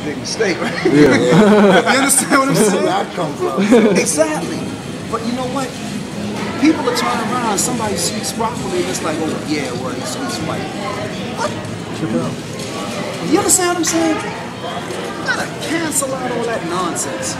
big mistake. Yeah. You understand what I'm saying? Where I come from. Exactly. But you know what? People are turning around. Somebody speaks properly, and it's like, oh yeah, well he's white. What? You understand what I'm saying? You gotta cancel out all that nonsense.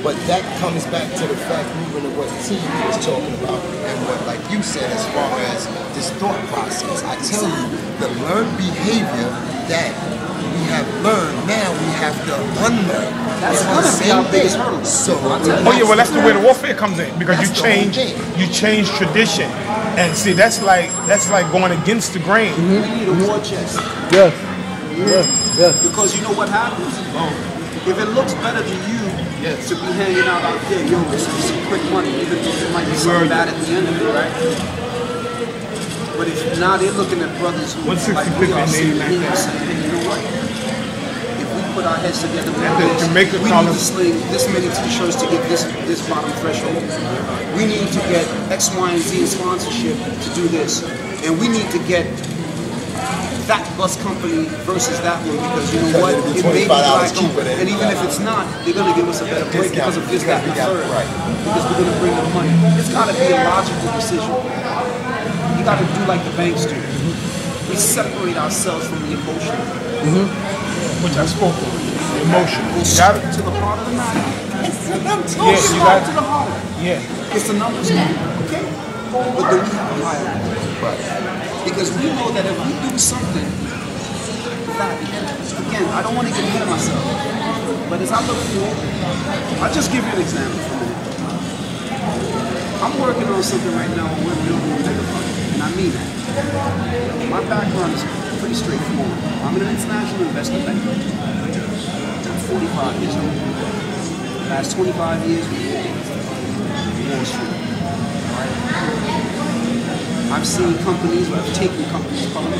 But that comes back to the fact, even of what T was talking about, and what, like you said, as far as this thought process. I tell you, the learned behavior that we have learned, now we have to unlearn. That's gonna be our biggest hurdle. So, oh yeah, well that's the way the warfare comes in, because you change tradition, and see that's like going against the grain. We need a war chest. Yes. Yes. Yes. Because you know what happens? If it looks better to you to be hanging out there, yo, this is some quick money, even though there might be something bad at the end of it, right? But if now they're looking at brothers who like we are sitting here and saying, hey, you know what? If we put our heads together with this, we need to sling this many t-shirts to get this bottom threshold. We need to get X, Y, and Z in sponsorship to do this. And we need to get that bus company versus that one, because you know what? It may be black owned, and even if it's not, they're gonna give us a better break because of this, that, and the third. Because we're gonna bring them money. It's gotta be a logical decision. You gotta do like the banks do. We separate ourselves from the emotion. Which I spoke of. Emotion. Go straight to the heart of the matter. Yeah, you got to the heart. Yeah. It's a numbers game, okay? But do we have a higher? Right. Because we know that if we do something that, again, I don't want to get ahead of myself, but as I look forward, I'll just give you an example for a minute. I'm working on something right now where we're building a bigger fund, and I mean that. My background is pretty straightforward. I'm an international investment banker. I'm 45 years old. The last 25 years, Wall Street. I've seen companies, or I've taken companies public.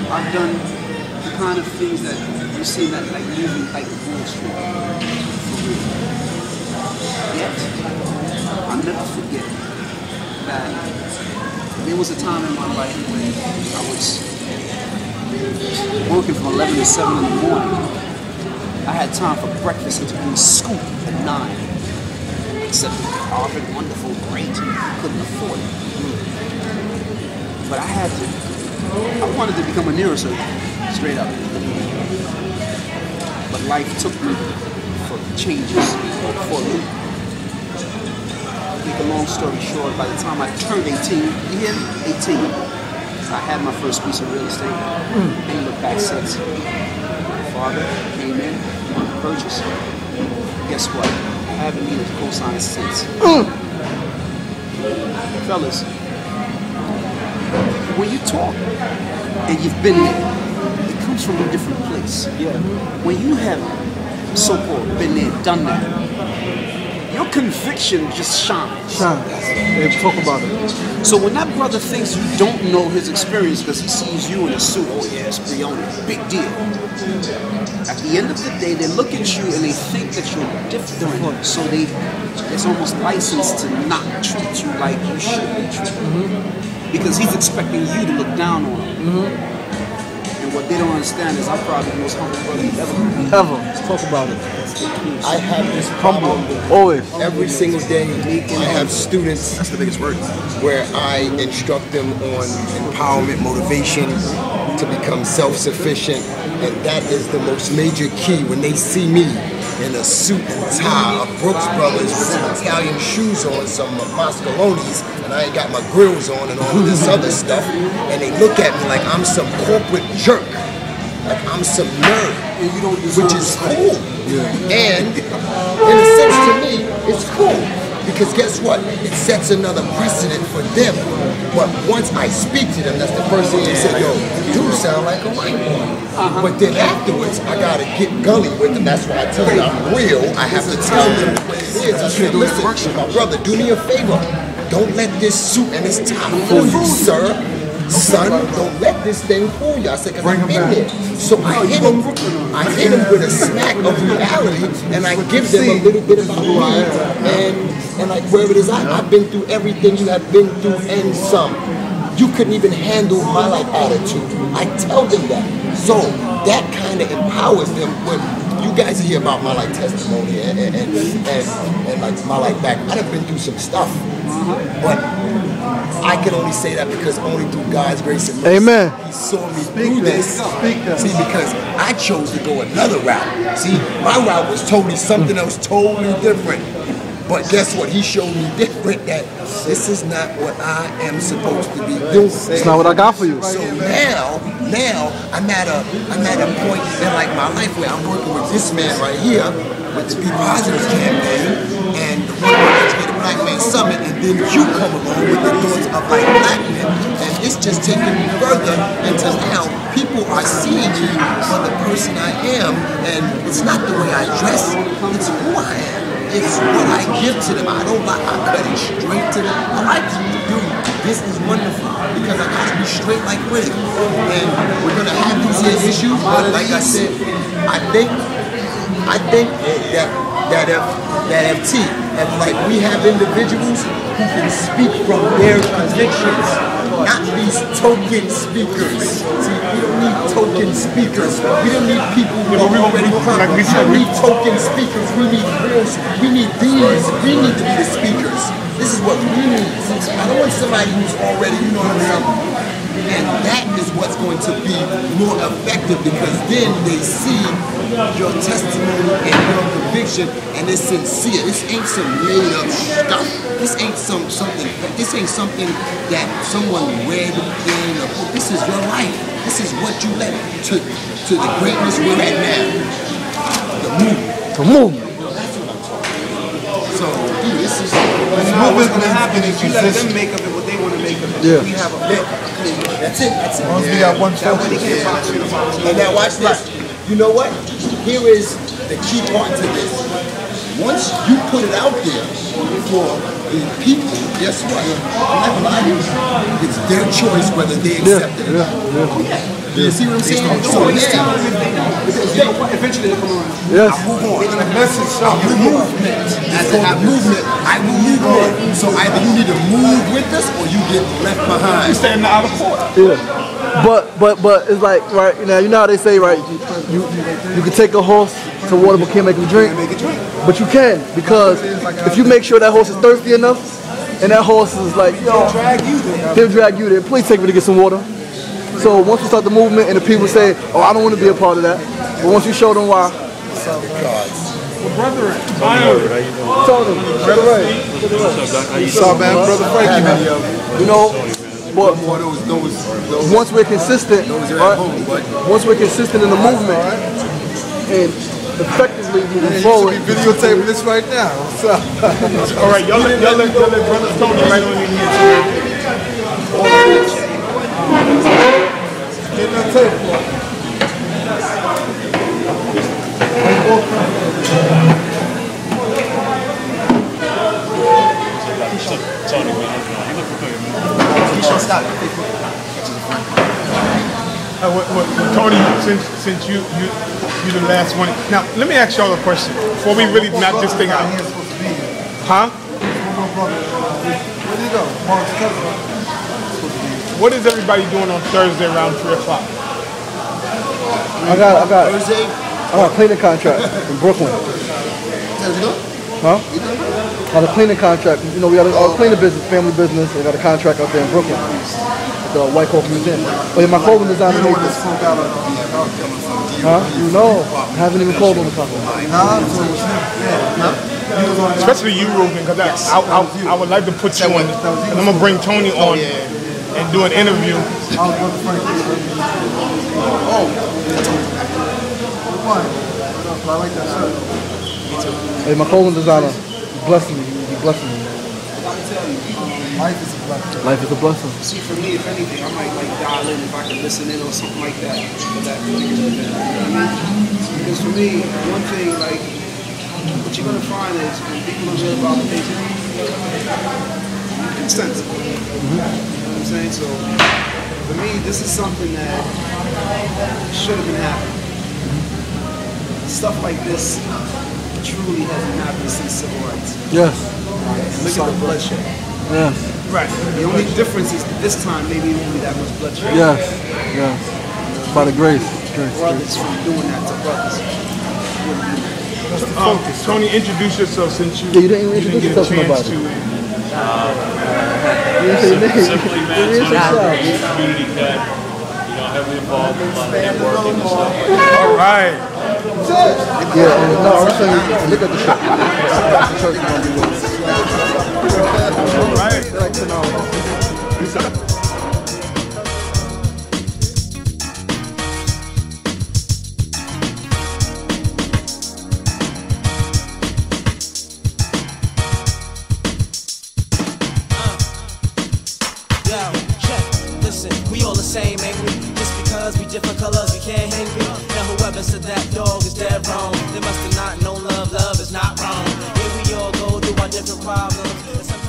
I've done the kind of things that you see that like movie like Wall Street. Yet, I'll never forget that there was a time in my life when I was working from 11 to 7 in the morning. I had time for breakfast and to be in school at 9. Except Harvard, wonderful, great, couldn't afford it. But I wanted to become a neurosurgeon, straight up. But life took me for changes, for a loop. Make a long story short, by the time I turned 18, you hear me? 18, I had my first piece of real estate. Ain't looked back since. Father came in, wanted to purchase. Guess what? I haven't needed a cosign since. Fellas, when you talk and you've been there, it comes from a different place. Yeah. When you have so-called been there, done that, your conviction just shines. They talk about it. So when that brother thinks you don't know his experience because he sees you in a suit, oh yeah, it's Brioni, big deal. At the end of the day, they look at you and they think that you're different. So it's almost licensed to not treat you like you should be treated. Because he's expecting you to look down on him. And what they don't understand is I'm probably the most humble brother you've ever met. Ever. Let's talk about it. I have this problem always. Every single day. I have students. That's the biggest word. Where I instruct them on empowerment, motivation, to become self-sufficient, and that is the most major key. When they see me in a suit and tie, a Brooks Brothers with some Italian shoes on, some Mascalonis, and I ain't got my grills on and all of this other stuff, and they look at me like I'm some corporate jerk, like I'm some nerd, which is cool. And in a sense, to me, it's cool. Because guess what? It sets another precedent for them. But once I speak to them, that's the first thing they say, yo, you do sound like a white boy. But then afterwards, I gotta get gully with them. That's why I tell you I'm real. I have to tell them what it is. I said, listen, my brother, do me a favor. Don't let this suit and this tie fool you, sir. Son, don't let this thing fool you. I said, because I've been there. So I hit him with a smack of reality, and I give them a little bit about me, and like where it is, I've been through everything you have been through and some. you couldn't even handle my like attitude. I tell them that. So that kind of empowers them when you guys hear about my like testimony and like my like back. I've been through some stuff, but I can only say that because only through God's grace and mercy, Amen. He saw me through this. See, because I chose to go another route. See, my route was totally something else, totally different. But guess what? He showed me different that this is not what I am supposed to be doing. It's not what I got for you. So now I'm at a point in like my life where I'm working with this man right here with the Be Positive campaign and the One Educated Black Man Summit, and then you come along with the thoughts of like black men, and it's just taking me further into now people are seeing me for the person I am, and it's not the way I dress, it's who I am. It's what I give to them. I don't like, I cut it straight to them. I like to do this is wonderful because I gotta be straight like Rizzy. And we're gonna have these here issues, but like I said, I think that if like we have individuals who can speak from their convictions, not these token speakers. See, we don't need token speakers. We don't need people who are already perfect. We don't need token speakers. We need real. We need these. We need to be the speakers. This is what we need. I don't want somebody who's already, you know what I'm saying? And that is what's going to be more effective because then they see your testimony and your conviction and it's sincere. This ain't some made up stuff. This ain't something. This ain't something that someone read in a book. This is your life. This is what you led to the greatness we're at now. The movement. The movement. That's what I'm talking about. So this is what's going to happen if you let them make of it what they want to make of it. Yeah. We have a bit. That's it. Once we got one focus. And now watch this. You know what? Here is the key part to this. Once you put it out there for the people, guess what? I'm not gonna lie to you. It's their choice whether they accept it or not. You see what I'm saying? So now, Eventually they'll come around. Yes. I move on. The message of the movement. As a movement, I will move on. So either you need to move with us or you get left behind. You stand out of court. Yeah. But it's like, right, you know how they say, right, you can take a horse to water but can't make him drink. But you can, because if you make sure that horse is thirsty enough and that horse is like, yo, he'll drag you there. Please take me to get some water. So once we start the movement and the people say, oh, I don't want to be a part of that. But once you show them why. Brethren, Tony, brother Ray. What's up, man? Brother Frankie, man. You know, but once we're consistent, right? Once we're consistent in the movement and effectively moving forward. Videotaping this right now. What's up? all right, y'all let Brother Tony right on in here. Get that tape. Tony, since you're the last one. Now, let me ask y'all a question before we really knock this thing out. Huh? What is everybody doing on Thursday around 3 o'clock? I got a cleaning contract in Brooklyn. Huh? On a cleaning contract. You know, we got a cleaning business, family business. We got a contract out there in Brooklyn. The White Coat Museum. Oh yeah, my clothing designer made this. Huh? No, I haven't even called on the company. Especially you, Ruben, because I would like to put you on, and I'm gonna bring Tony on and do an interview. Hey, my clothing designer, he's blessing me. He's blessing me. Life is a blessing. Life is a blessing. See, for me, if anything, I might like dial in if I can listen in or something like that. For that particular event. You know what I mean? Because for me, one thing, like, what you're gonna find is when people don't hear about what they do, you can sense it. You know what I'm saying? So, for me, this is something that should have been happening. Stuff like this truly hasn't happened since civil rights. Yes. Look at the bloodshed. Yes. Right. The only difference is that this time maybe it won't be that much bloodshed. Yes, yes. By the grace. Brothers from doing that to brothers. Tony, introduce yourself since you, you didn't get a yourself to chance nobody. to. Simply man, community cut, heavily involved in a lot of networking and stuff. All right. Yeah, no, I'm saying, look at the shirt. The shirt's gonna be with All right. like $10. Same, ain't we? Just because we different colors, we can't hang me. Now whoever said that dog is dead wrong. They must have not known love is not wrong. Here we all go through our different problems.